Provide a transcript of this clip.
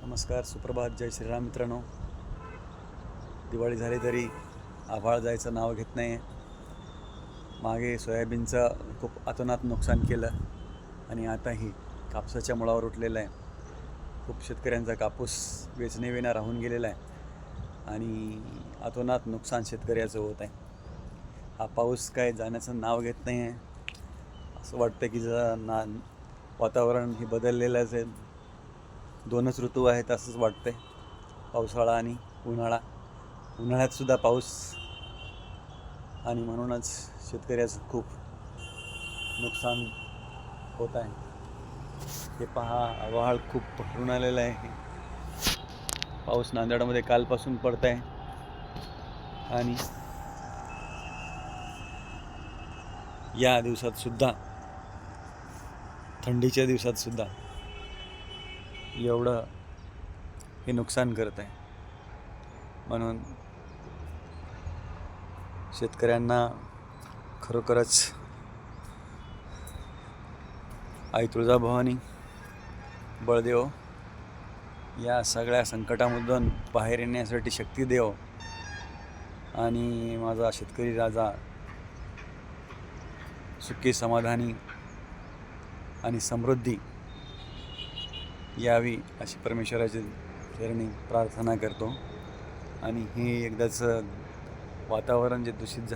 नमस्कार, सुप्रभात, जय श्रीराम मित्रांनो. दिवाळी झाली तरी आभाळ जायचं नाव घेत नाही. मागे सोयाबीनचं खूप अतोनात नुकसान केलं आणि आताही कापसाच्या मुळावर उठलेलं आहे. खूप शेतकऱ्यांचा कापूस वेचणेविना राहून गेलेला आहे आणि अतोनात नुकसान शेतकऱ्याचं होत आहे. हा पाऊस काय जाण्याचं नाव घेत नाही आहे. असं वाटतं की वातावरण हे बदललेलंच आहे. दोनच ऋतू आहेत असंच वाटतंय, पावसाळा आणि उन्हाळा. उन्हाळ्यातसुद्धा पाऊस आणि म्हणूनच शेतकऱ्याचं खूप नुकसान होत आहे. हे पहा, आभाळ खूप पसरून आलेलं आहे. पाऊस नांदेडमध्ये कालपासून पडत आहे आणि या दिवसातसुद्धा, थंडीच्या दिवसातसुद्धा एवढं हे नुकसान करत आहे. म्हणून शेतकऱ्यांना खरोखरच आई तुळजाभवानी, बळदेव या सगळ्या संकटामधून बाहेर येण्यासाठी शक्ती देव आणि माझा शेतकरी राजा सुखी, समाधानी आणि समृद्धी यावी अशी परमेश्वराची चरणी प्रार्थना करतो. आणि हे एकदाचं वातावरण जे दूषित झालं